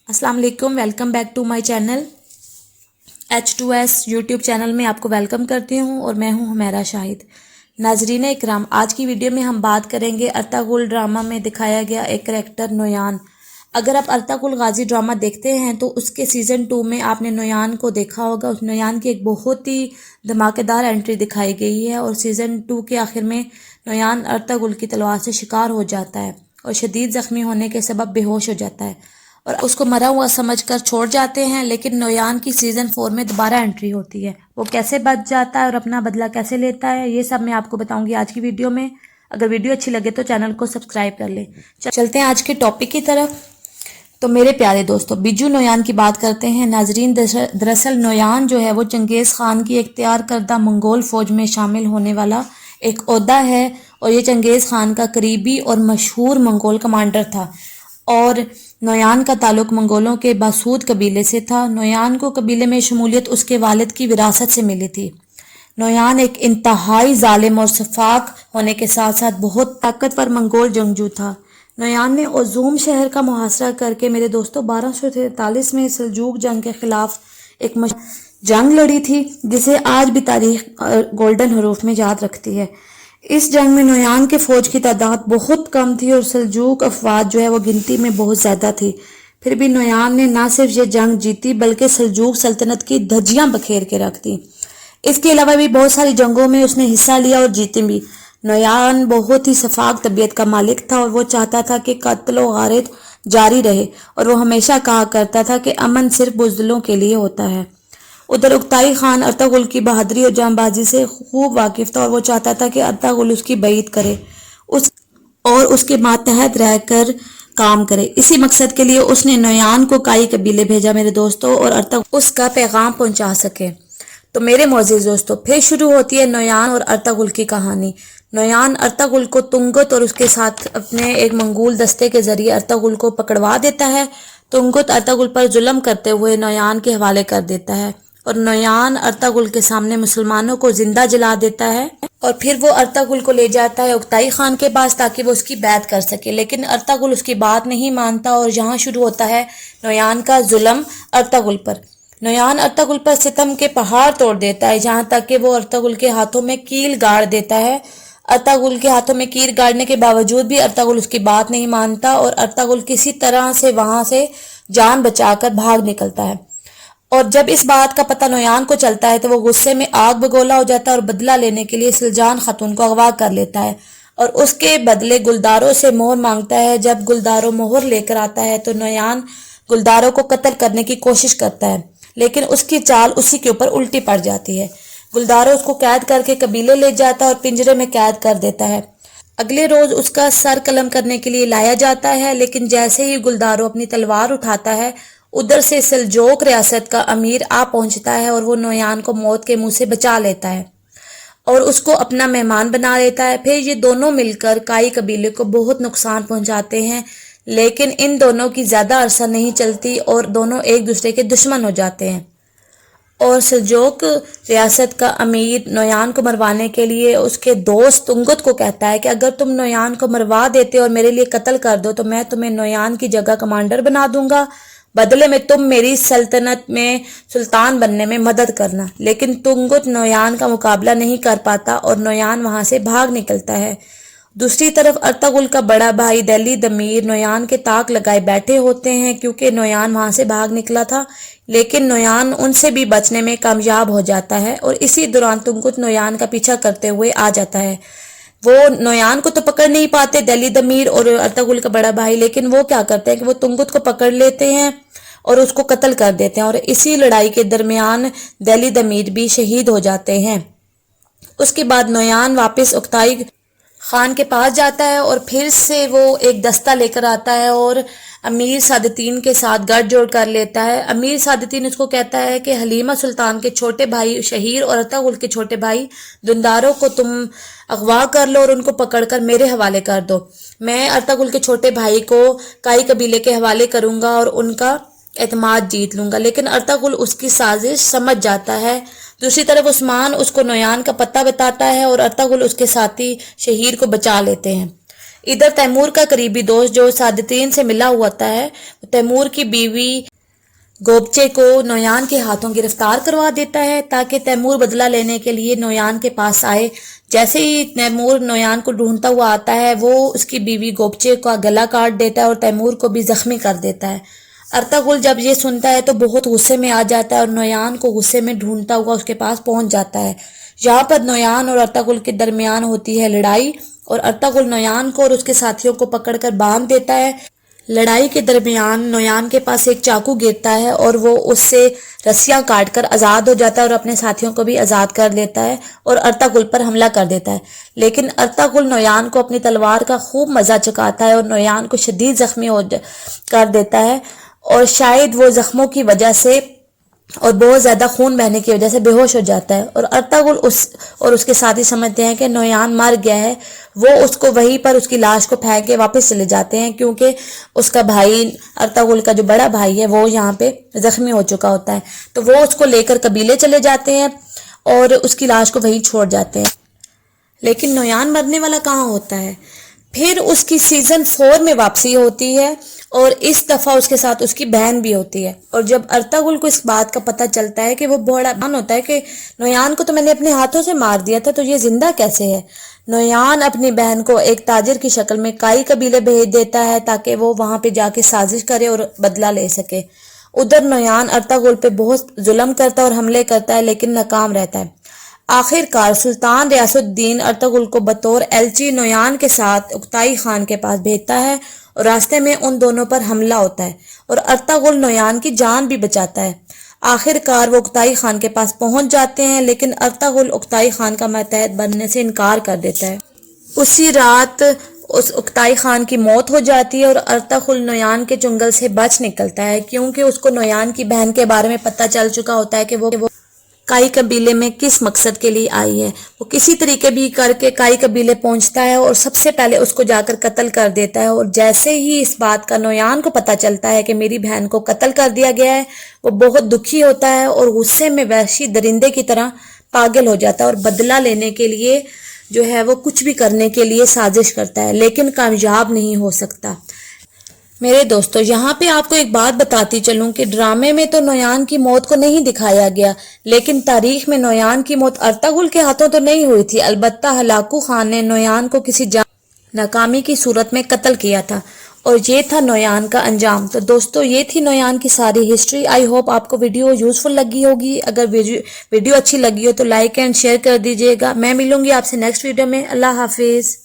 अस्सलाम वालेकुम, welcome back to my channel H2S YouTube channel में आपको वेलकम करती हूँ और मैं हूँ हुमैरा शाहिद। नाजरीन इकराम, आज की वीडियो में हम बात करेंगे अर्तागुल ड्रामा में दिखाया गया एक करैक्टर नोयान। अगर आप अर्तागुल गाजी ड्रामा देखते हैं तो उसके सीज़न 2 में आपने नोयान को देखा होगा। उस नोयान की एक बहुत ही धमाकेदार एंट्री दिखाई गई है और सीज़न 2 के आखिर में नोयान अर्तागुल की तलवार से शिकार हो जाता है और शदीद ज़ख्मी होने के सबब बेहोश हो जाता है और उसको मरा हुआ समझकर छोड़ जाते हैं। लेकिन नोयान की सीज़न 4 में दोबारा एंट्री होती है। वो कैसे बच जाता है और अपना बदला कैसे लेता है, ये सब मैं आपको बताऊंगी आज की वीडियो में। अगर वीडियो अच्छी लगे तो चैनल को सब्सक्राइब कर लें। चलते हैं आज के टॉपिक की तरफ। तो मेरे प्यारे दोस्तों, बिज्जू नोयान की बात करते हैं। नाजरीन, दरअसल नोयान जो है वो चंगेज़ खान की एक तैयार करदा मंगोल फ़ौज में शामिल होने वाला एक ओहदा है और ये चंगेज़ खान का करीबी और मशहूर मंगोल कमांडर था। और नोयान का ताल्लुक मंगोलों के बासूद कबीले से था। नोयान को कबीले में शमूलियत उसके वालिद की विरासत से मिली थी। नोयान एक इंतहाई जालिम और सफाक होने के साथ साथ बहुत ताकतवर मंगोल जंगजू था। नोयान ने ओज़ूम शहर का मुहासरा करके मेरे दोस्तों 1243 में सल्जूक जंग के खिलाफ एक जंग लड़ी थी, जिसे आज भी तारीख गोल्डन हरूफ में याद रखती है। इस जंग में नोयान के फौज की तादाद बहुत कम थी और सल्जूक अफवाज जो है वो गिनती में बहुत ज़्यादा थी। फिर भी नोयान ने ना सिर्फ ये जंग जीती बल्कि सल्जूक सल्तनत की धज्जियां बखेर के रख दी। इसके अलावा भी बहुत सारी जंगों में उसने हिस्सा लिया और जीती भी। नोयान बहुत ही सफाक तबीयत का मालिक था और वो चाहता था कि कत्ल व गारत जारी रहे और वो हमेशा कहा करता था कि अमन सिर्फ बुज़दिलों के लिए होता है। उधर उक्ताई खान अर्तागुल की बहादुरी और जांबाजी से खूब वाकिफ था और वो चाहता था कि अर्तागुल उसकी बैत करे और उसके मातहत रहकर काम करे। इसी मकसद के लिए उसने नोयान को काई कबीले भेजा मेरे दोस्तों, और अर्तागुल उसका पैगाम पहुंचा सके। तो मेरे मोअज़्ज़िज़ दोस्तों, फिर शुरू होती है नोयान और अर्तागुल की कहानी। नोयान अर्तागुल को तुंगत और उसके साथ अपने एक मंगूल दस्ते के जरिए अर्तागुल को पकड़वा देता है। तुंगत अर्तागुल पर जुल्म करते हुए नोयान के हवाले कर देता है और नोयान अर्तागुल के सामने मुसलमानों को जिंदा जला देता है और फिर वो अर्तागुल को ले जाता है उक्ताई खान के पास ताकि वो उसकी बैत कर सके। लेकिन अर्तागुल उसकी बात नहीं मानता और यहाँ शुरू होता है नोयान का जुल्म अर्तागुल पर। नोयान अर्तागुल पर सितम के पहाड़ तोड़ देता है, जहाँ तक कि वो अर्तागुल के हाथों में कील गाड़ देता है। अर्तागुल के हाथों में कील गाड़ने के बावजूद भी अर्तागुल उसकी बात नहीं मानता और अर्तागुल किसी तरह से वहां से जान बचाकर भाग निकलता है। और जब इस बात का पता नोयान को चलता है तो वो गुस्से में आग बगोला हो जाता है और बदला लेने के लिए सुलजान खातून को अगवा कर लेता है और उसके बदले गुलदारों से मोहर मांगता है। जब गुलदारों मोहर लेकर आता है तो नोयान गुलदारों को कत्ल करने की कोशिश करता है, लेकिन उसकी चाल उसी के ऊपर उल्टी पड़ जाती है। गुलदारों उसको कैद करके कबीले ले जाता है और पिंजरे में कैद कर देता है। अगले रोज उसका सर कलम करने के लिए लाया जाता है, लेकिन जैसे ही गुलदारों अपनी तलवार उठाता है उधर से सल्जोक रियासत का अमीर आ पहुंचता है और वो नोयान को मौत के मुंह से बचा लेता है और उसको अपना मेहमान बना लेता है। फिर ये दोनों मिलकर काई कबीले को बहुत नुकसान पहुंचाते हैं, लेकिन इन दोनों की ज्यादा अरसा नहीं चलती और दोनों एक दूसरे के दुश्मन हो जाते हैं। और सल्जोक रियासत का अमीर नोयान को मरवाने के लिए उसके दोस्त तुंगत को कहता है कि अगर तुम नोयान को मरवा देते और मेरे लिए कत्ल कर दो तो मैं तुम्हें नोयान की जगह कमांडर बना दूंगा, बदले में तुम मेरी सल्तनत में सुल्तान बनने में मदद करना। लेकिन तुंगत नोयान का मुकाबला नहीं कर पाता और नोयान वहां से भाग निकलता है। दूसरी तरफ अर्तागुल का बड़ा भाई दिल्ली दमीर नोयान के ताक लगाए बैठे होते हैं क्योंकि नोयान वहां से भाग निकला था, लेकिन नोयान उनसे भी बचने में कामयाब हो जाता है और इसी दौरान तुंगत नोयान का पीछा करते हुए आ जाता है। वो नोयान को तो पकड़ नहीं पाते दिल्ली दमीर और अर्तागुल का बड़ा भाई, लेकिन वो क्या करते हैं कि वो तुंगत को पकड़ लेते हैं और उसको कत्ल कर देते हैं और इसी लड़ाई के दरमियान दिल्ली दमीर भी शहीद हो जाते हैं। उसके बाद नोयान वापस उक्ताई खान के पास जाता है और फिर से वो एक दस्ता लेकर आता है और अमीर सादतीन के साथ गठजोड़ कर लेता है। अमीर सादतीन उसको कहता है कि हलीमा सुल्तान के छोटे भाई शहीर और अर्तागुल के छोटे भाई दुंदारों को तुम अगवा कर लो और उनको पकड़कर मेरे हवाले कर दो। मैं अर्तागुल के छोटे भाई को काई कबीले के हवाले करूंगा और उनका एतमाद जीत लूंगा। लेकिन अर्तागुल उसकी साजिश समझ जाता है। दूसरी तरफ उस्मान उसको नोयान का पता बताता है और अर्तागुल उसके साथी शहीर को बचा लेते हैं। ادھر تیمور کا قریبی دوست جو سعادتین سے ملا ہوا ہوتا ہے، تیمور کی بیوی گوبچے کو نویان کے ہاتھوں گرفتار کروا دیتا ہے تاکہ تیمور بدلہ لینے کے لیے نویان کے پاس آئے۔ جیسے ہی تیمور نویان کو ڈھونڈتا ہوا آتا ہے، وہ اس کی بیوی گوبچے کا گلا کاٹ دیتا ہے اور تیمور کو بھی زخمی کر دیتا ہے۔ ارطغرل جب یہ سنتا ہے تو بہت غصے میں آ جاتا ہے اور نویان کو غصے میں ڈھونڈتا ہوا اس کے پاس پہنچ جاتا ہے۔ یہاں پر نویان اور ارطغرل کے درمیان ہوتی ہے لڑائی اور ارطغرل نویان کو اور اس کے ساتھیوں کو پکڑ کر باندھ دیتا ہے۔ لڑائی کے درمیان نویان کے پاس ایک چاقو گرتا ہے اور وہ اس سے رسیاں کاٹ کر آزاد ہو جاتا ہے اور اپنے ساتھیوں کو بھی آزاد کر لیتا ہے اور ارطغرل پر حملہ کر دیتا ہے۔ لیکن ارطغرل نویان کو اپنی تلوار کا خوب مزہ چکھاتا ہے اور نویان کو شدید زخمی کر دیتا ہے، اور شاید وہ زخموں کی وجہ سے اور بہت زیادہ خون بہنے کی وجہ سے بے ہوش ہو جاتا ہے، اور ارطغرل اور اس کے ساتھی سمجھتے ہیں کہ نویان مر گیا ہے۔ وہ اس کو وہیں پر اس کی لاش کو پھینک کے واپس چلے جاتے ہیں، کیونکہ اس کا بھائی ارطغرل کا جو بڑا بھائی ہے وہ یہاں پہ زخمی ہو چکا ہوتا ہے، تو وہ اس کو لے کر قبیلے چلے جاتے ہیں اور اس کی لاش کو وہیں چھوڑ جاتے ہیں۔ لیکن نویان مرنے والا کہاں ہوتا ہے؟ پھر اس کی سیزن 4 میں واپسی ہوتی ہے اور اس دفعہ اس کے ساتھ اس کی بہن بھی ہوتی ہے، اور جب ارطغرل کو اس بات کا پتہ چلتا ہے کہ وہ بڑا حیران ہوتا ہے کہ نویان کو تو میں نے اپنے ہاتھوں سے مار دیا تھا، تو یہ زندہ کیسے ہے؟ نویان اپنی بہن کو ایک تاجر کی شکل میں کائی قبیلے بھیج دیتا ہے تاکہ وہ وہاں پہ جا کے سازش کرے اور بدلہ لے سکے۔ ادھر نویان ارطغرل پہ بہت ظلم کرتا ہے اور حملے کرتا ہے لیکن ناکام رہتا ہے۔ آخر کار سلطان ریاست الدین ارطغرل کو بطور ایلچی نویان کے ساتھ اکتائی خان کے پاس بھیجتا ہے اور راستے میں ان دونوں پر حملہ ہوتا ہے اور ارطغرل نویان کی جان بھی بچاتا ہے۔ آخر کار وہ اکتائی خان کے پاس پہنچ جاتے ہیں، لیکن ارطغرل اکتائی خان کا ماتحت بننے سے انکار کر دیتا ہے۔ اسی رات اس اکتائی خان کی موت ہو جاتی ہے اور ارطغرل نویان کے چنگل سے بچ نکلتا ہے، کیونکہ اس کو نویان کی بہن کے بارے میں پتہ چل چکا ہوتا ہے کہ وہ کائی قبیلے میں کس مقصد کے لیے آئی ہے۔ وہ کسی طریقے بھی کر کے کائی قبیلے پہنچتا ہے اور سب سے پہلے اس کو جا کر قتل کر دیتا ہے، اور جیسے ہی اس بات کا نویان کو پتہ چلتا ہے کہ میری بہن کو قتل کر دیا گیا ہے، وہ بہت دکھی ہوتا ہے اور غصے میں وحشی درندے کی طرح پاگل ہو جاتا ہے اور بدلہ لینے کے لیے جو ہے وہ کچھ بھی کرنے کے لیے سازش کرتا ہے، لیکن کامیاب نہیں ہو سکتا۔ میرے دوستو، یہاں پہ آپ کو ایک بات بتاتی چلوں کہ ڈرامے میں تو نویان کی موت کو نہیں دکھایا گیا، لیکن تاریخ میں نویان کی موت ارطغرل کے ہاتھوں تو نہیں ہوئی تھی، البتہ ہلاکو خان نے نویان کو کسی ناکامی کی صورت میں قتل کیا تھا، اور یہ تھا نویان کا انجام۔ تو دوستو، یہ تھی نویان کی ساری ہسٹری۔ آئی ہوپ آپ کو ویڈیو یوزفل لگی ہوگی۔ اگر ویڈیو اچھی لگی ہو تو لائک اینڈ شیئر کر دیجیے گا۔ میں ملوں گی آپ سے نیکسٹ ویڈیو میں۔ اللہ حافظ۔